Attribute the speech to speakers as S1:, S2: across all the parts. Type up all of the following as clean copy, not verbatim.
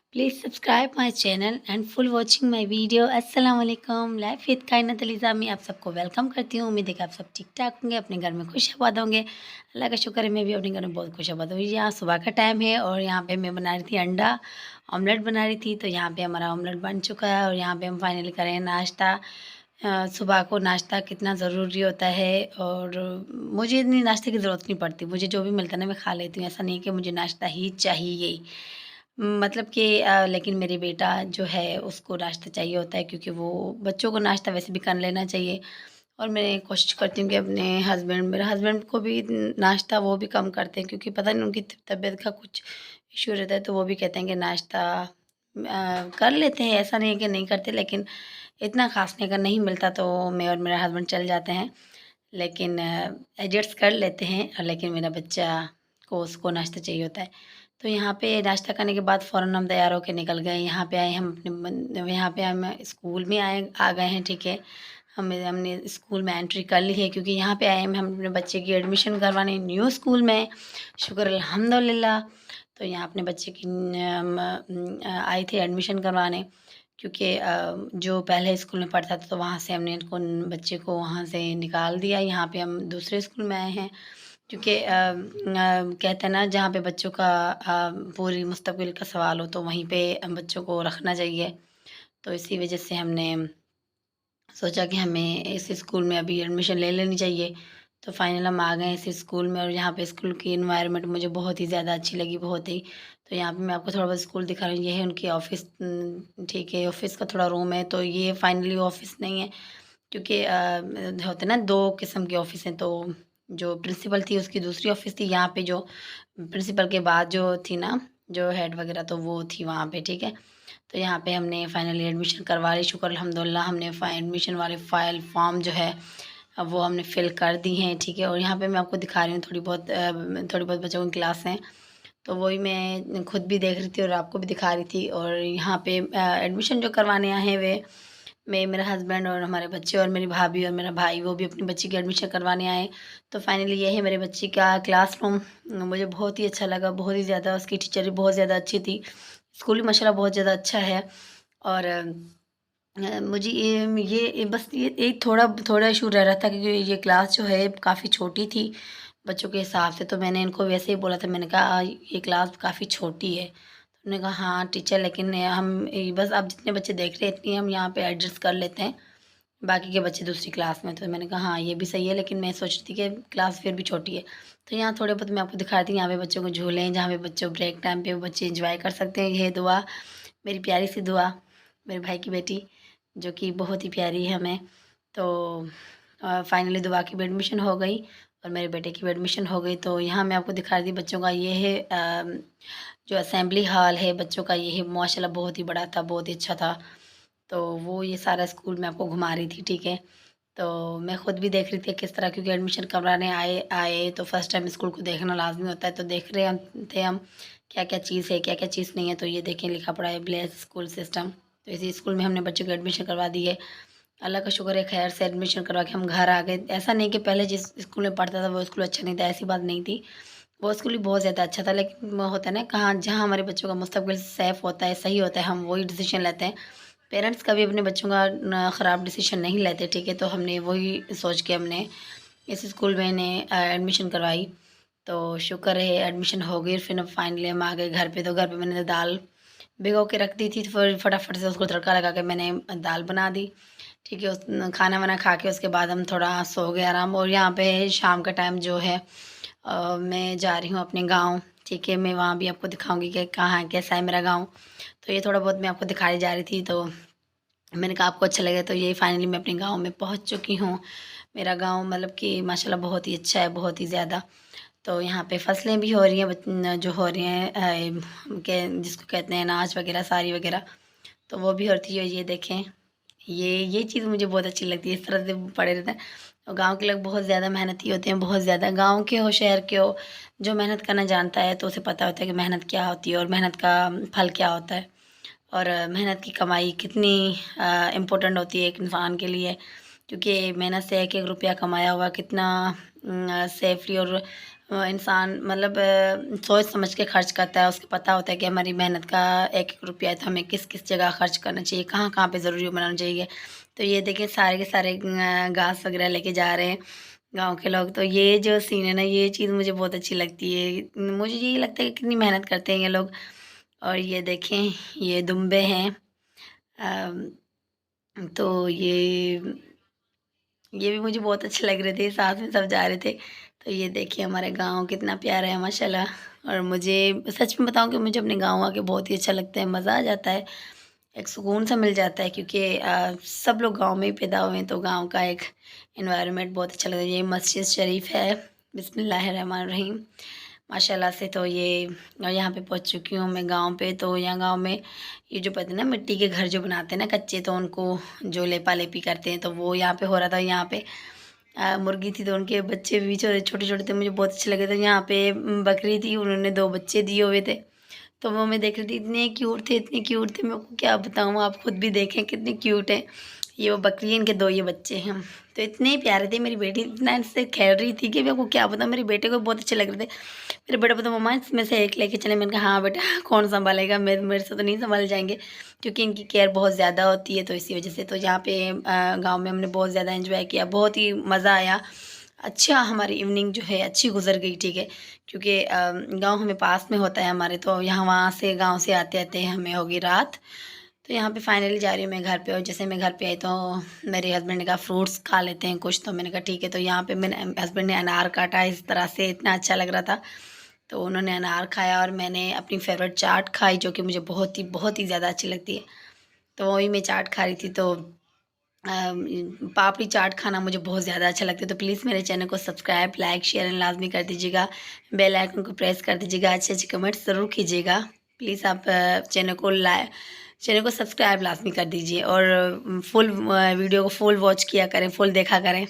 S1: Please subscribe my channel and full watching my video. अस्सलाम वालेकुम। Life with कायनात अलीज़ा में आप सबको वेलकम करती हूँ। उम्मीद है कि आप सब ठीक ठाक होंगे, अपने घर में खुश आबाद होंगे। अल्लाह का शुक्र है मैं भी अपने घर में बहुत खुश आबाद हुई। यहाँ सुबह का टाइम है और यहाँ पे मैं बना रही थी अंडा ऑमलेट बना रही थी। तो यहाँ पे हमारा ऑमलेट बन चुका है और यहाँ पे हम फाइनली करें नाश्ता। सुबह को नाश्ता कितना ज़रूरी होता है और मुझे इतनी नाश्ते की ज़रूरत नहीं पड़ती। मुझे जो भी मिलता है ना मैं खा लेती हूँ। ऐसा नहीं है कि मुझे नाश्ता ही चाहिए। मतलब कि लेकिन मेरे बेटा जो है उसको नाश्ता चाहिए होता है क्योंकि वो बच्चों को नाश्ता वैसे भी कर लेना चाहिए। और मैं कोशिश करती हूँ कि अपने मेरे हस्बैंड को भी नाश्ता वो भी कम करते हैं क्योंकि पता नहीं उनकी तबीयत का कुछ इश्यू रहता है, तो वो भी कहते हैं कि नाश्ता कर लेते हैं। ऐसा नहीं है कि नहीं करते, लेकिन इतना ख़ास नहीं, अगर नहीं मिलता तो मैं और मेरा हस्बैंड चल जाते हैं, लेकिन एडजस्ट कर लेते हैं। लेकिन मेरा बच्चा को उसको नाश्ता चाहिए होता है। तो यहाँ पे नाश्ता करने के बाद फ़ौरन हम तैयार होके निकल गए। यहाँ पे आए हम अपने यहाँ पे हम स्कूल में आ गए हैं, ठीक है। हमने स्कूल में एंट्री कर ली है क्योंकि यहाँ पे आए हैं हम अपने बच्चे की एडमिशन करवाने न्यू स्कूल में। शुक्र अल्हम्दुलिल्लाह। तो यहाँ अपने बच्चे की आई थी एडमिशन करवाने क्योंकि जो पहले स्कूल में पढ़ता था तो वहाँ से हमने इनको बच्चे को वहाँ से निकाल दिया। यहाँ पे हम दूसरे स्कूल में आए हैं क्योंकि कहते हैं ना, जहाँ पे बच्चों का पूरी मुस्तकबिल का सवाल हो तो वहीं पे बच्चों को रखना चाहिए। तो इसी वजह से हमने सोचा कि हमें इस स्कूल में अभी एडमिशन ले लेनी चाहिए। तो फाइनल हम आ गए इस स्कूल में और यहाँ पे स्कूल की एनवायरनमेंट मुझे बहुत ही ज़्यादा अच्छी लगी, बहुत ही। तो यहाँ पे मैं आपको थोड़ा बहुत स्कूल दिखा रही हूँ। ये है उनकी ऑफ़िस, ठीक है, ऑफ़िस का थोड़ा रूम है। तो ये फाइनली ऑफ़िस नहीं है क्योंकि होते हैं ना 2 किस्म की ऑफ़िस हैं। तो जो प्रिंसिपल थी उसकी दूसरी ऑफ़िस थी, यहाँ पे जो प्रिंसिपल के बाद जो थी ना, जो हेड वगैरह, तो वो थी वहाँ पे, ठीक है। तो यहाँ पे हमने फाइनली एडमिशन करवा ली, शुक्र अल्हम्दुलिल्लाह। हमने एडमिशन वाले फ़ाइल फॉर्म जो है अब वो हमने फ़िल कर दी हैं, ठीक है। और यहाँ पे मैं आपको दिखा रही हूँ थोड़ी बहुत बच्चों की क्लास हैं। तो वही मैं खुद भी देख रही थी और आपको भी दिखा रही थी। और यहाँ पे एडमिशन जो करवाने आए हैं वे मैं, मेरा हस्बैंड और हमारे बच्चे और मेरी भाभी और मेरा भाई, वो भी अपनी बच्ची की एडमिशन करवाने आए। तो फाइनली ये है मेरे बच्ची का क्लासरूम। मुझे बहुत ही अच्छा लगा, बहुत ही ज़्यादा। उसकी टीचर भी बहुत ज़्यादा अच्छी थी। स्कूल भी माशाल्लाह बहुत ज़्यादा अच्छा है। और मुझे ये बस ये एक थोड़ा इशू रह रहा था क्योंकि ये क्लास जो है काफ़ी छोटी थी बच्चों के हिसाब से। तो मैंने इनको वैसे ही बोला था, मैंने कहा ये क्लास काफ़ी छोटी है। तो उन्होंने कहा हाँ टीचर, लेकिन हम बस आप जितने बच्चे देख रहे हैं इतनी हम यहाँ पे एडजस्ट कर लेते हैं, बाकी के बच्चे दूसरी क्लास में। तो मैंने कहा हाँ ये भी सही है, लेकिन मैं सोच रही थी कि क्लास फिर भी छोटी है। तो यहाँ थोड़े बहुत मैं आपको दिखाती हूँ, यहाँ पे बच्चों को झूले हैं जहाँ पे बच्चों ब्रेक टाइम पे बच्चे इंजॉय कर सकते हैं। ये दुआ, मेरी प्यारी सी दुआ, मेरे भाई की बेटी, जो कि बहुत ही प्यारी है हमें। तो फाइनली दुआ की भी एडमिशन हो गई और मेरे बेटे की भी एडमिशन हो गई। तो यहाँ मैं आपको दिखा रही थी बच्चों का, ये है जो असेंबली हॉल है बच्चों का, ये है माशाल्लाह बहुत ही बड़ा था, बहुत ही अच्छा था। तो वो ये सारा स्कूल मैं आपको घुमा रही थी, ठीक है। तो मैं खुद भी देख रही थी किस तरह, क्योंकि एडमिशन करवाने आए आए तो फर्स्ट टाइम स्कूल को देखना लाजमी होता है। तो देख रहे थे हम क्या क्या चीज़ है, क्या क्या चीज़ नहीं है। तो ये देखें, लिखा पड़ा है ब्लेस स्कूल सिस्टम। तो इसी स्कूल में हमने बच्चों को एडमिशन करवा दी है। अल्लाह का शुक्र है, खैर से एडमिशन करवा के हम घर आ गए। ऐसा नहीं कि पहले जिस स्कूल में पढ़ता था वो स्कूल अच्छा नहीं था, ऐसी बात नहीं थी। वो स्कूल भी बहुत ज़्यादा अच्छा था, लेकिन वो होता है ना, कहाँ जहाँ हमारे बच्चों का मुस्तकबिल सेफ़ होता है, सही होता है, हम वही डिसीजन लेते हैं। पेरेंट्स कभी अपने बच्चों का ख़राब डिसीजन नहीं लेते, ठीक है। तो हमने वही सोच के हमने इस स्कूल में इन्हें एडमिशन करवाई। तो शुक्र है एडमिशन हो गई। फिर फाइनली हम आ गए घर पे। तो घर पे मैंने दाल भिगो के रख दी थी, तो फिर फटाफट से उसको तड़का लगा के मैंने दाल बना दी, ठीक है। उस खाना वाना खा के उसके बाद हम थोड़ा सो गए आराम। और यहाँ पे शाम का टाइम जो है मैं जा रही हूँ अपने गाँव, ठीक है। मैं वहाँ भी आपको दिखाऊंगी कि कहाँ कैसा है मेरा गाँव। तो ये थोड़ा बहुत मैं आपको दिखाई जा रही थी। तो मैंने कहा आपको अच्छा लगे। तो ये फाइनली मैं अपने गाँव में पहुँच चुकी हूँ। मेरा गाँव मतलब कि माशाल्लाह बहुत ही अच्छा है, बहुत ही ज़्यादा। तो यहाँ पे फसलें भी हो रही हैं, जो हो रही हैं जिसको कहते हैं अनाज वगैरह, सारी वगैरह, तो वो भी होती है। ये देखें, ये चीज़ मुझे बहुत अच्छी लगती है, इस तरह से पड़े रहते हैं। और गाँव के लोग बहुत ज़्यादा मेहनती होते हैं, बहुत ज़्यादा। गाँव के हो, शहर के हो, जो मेहनत करना जानता है तो उसे पता होता है कि मेहनत क्या होती है और मेहनत का फल क्या होता है। और मेहनत की कमाई कितनी इम्पोर्टेंट होती है एक इंसान के लिए, क्योंकि मेहनत से एक एक रुपया कमाया हुआ कितना सेफली और इंसान मतलब सोच समझ के खर्च करता है। उसको पता होता है कि हमारी मेहनत का एक-एक रुपया है तो हमें किस-किस जगह खर्च करना चाहिए, कहाँ-कहाँ पे ज़रूरी बनाना चाहिए। तो ये देखिए सारे के सारे घास वगैरह लेके जा रहे हैं गाँव के लोग। तो ये जो सीन है ना, ये चीज़ मुझे बहुत अच्छी लगती है। मुझे यही लगता है कि कितनी मेहनत करते हैं ये लोग। और ये देखें, ये दुम्बे हैं। अम, तो ये भी मुझे बहुत अच्छे लग रहे थे, साथ में सब जा रहे थे। तो ये देखिए हमारा गाँव कितना प्यारा है माशाल्लाह। और मुझे सच में बताऊँ कि मुझे अपने गाँव आके बहुत ही अच्छा लगता है, मज़ा आ जाता है, एक सुकून सा मिल जाता है क्योंकि सब लोग गाँव में ही पैदा हुए हैं तो गाँव का एक एनवायरनमेंट बहुत अच्छा लगता है। ये मस्जिद शरीफ है, बिस्मिल्लाहिर्रहमानिर्रहीम। माशाल्लाह से तो ये और यहाँ पे पहुँच चुकी हूँ मैं गाँव पे। तो यहाँ गाँव में ये जो पता है ना मिट्टी के घर जो बनाते हैं ना कच्चे, तो उनको जो लेपा-लेपी करते हैं तो वो यहाँ पे हो रहा था। यहाँ पे मुर्गी थी तो उनके बच्चे भी छोटे-छोटे थे, मुझे बहुत अच्छे लगे थे। यहाँ पे बकरी थी, उन्होंने 2 बच्चे दिए हुए थे। तो वो मैं देख रही थी, इतने क्यूट थे, मैं आपको क्या बताऊँ, आप खुद भी देखें कितने क्यूट हैं। ये वो बकरी है, इनके 2 ये बच्चे हैं। तो इतने प्यारे थे, मेरी बेटी इतना इनसे खेल रही थी कि मैं आपको क्या बताऊँ, मेरे बेटे को बहुत अच्छे लग रहे थे। मेरे बेटा बोलता मम्मा इसमें से एक लेके चलें, मैंने कहा हाँ बेटा कौन सँभालेगा, मेरे से तो नहीं सँभाले जाएँगे क्योंकि इनकी केयर बहुत ज़्यादा होती है, तो इसी वजह से। तो यहाँ पे गाँव में हमने बहुत ज़्यादा एन्जॉय किया, बहुत ही मज़ा आया। अच्छा हमारी इवनिंग जो है अच्छी गुज़र गई, ठीक है। क्योंकि गाँव हमें पास में होता है हमारे, तो यहाँ वहाँ से गाँव से आते-आते हमें हो गई रात। तो यहाँ पे फाइनली जा रही हूँ मैं घर पे। और जैसे मैं घर पे आई तो मेरे हस्बैंड ने कहा फ्रूट्स खा लेते हैं कुछ, तो मैंने कहा ठीक है। तो यहाँ पे मैंने हस्बैंड ने अनार काटा इस तरह से, इतना अच्छा लग रहा था। तो उन्होंने अनार खाया और मैंने अपनी फ़ेवरेट चाट खाई जो कि मुझे बहुत ही ज़्यादा अच्छी लगती है। तो वही मैं चाट खा रही थी। तो पापड़ी चाट खाना मुझे बहुत ज़्यादा अच्छा लगता है। तो प्लीज़ मेरे चैनल को सब्सक्राइब, लाइक, शेयर एंड लाज़मी कर दीजिएगा। बेल आइकन को प्रेस कर दीजिएगा। अच्छे-अच्छे कमेंट्स ज़रूर कीजिएगा। प्लीज़ आप चैनल को सब्सक्राइब लाज़मी कर दीजिए और फुल वीडियो को फुल वॉच किया करें, फुल देखा करें।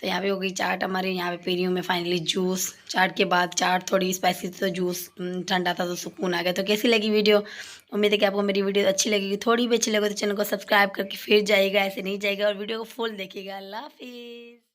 S1: तो यहाँ पे हो गई चाट हमारी, यहाँ पे पी रही हूँ मैं फाइनली जूस। चाट के बाद चाट थोड़ी स्पाइसी थी तो जूस ठंडा था तो सुकून आ गया। तो कैसी लगी वीडियो? उम्मीद है कि आपको मेरी वीडियो अच्छी लगेगी। थोड़ी भी अच्छी लगे तो चैनल को सब्सक्राइब करके फिर जाइएगा, ऐसे नहीं जाइएगा, और वीडियो को फुल देखिएगा। अल्लाह हाफ़िज़।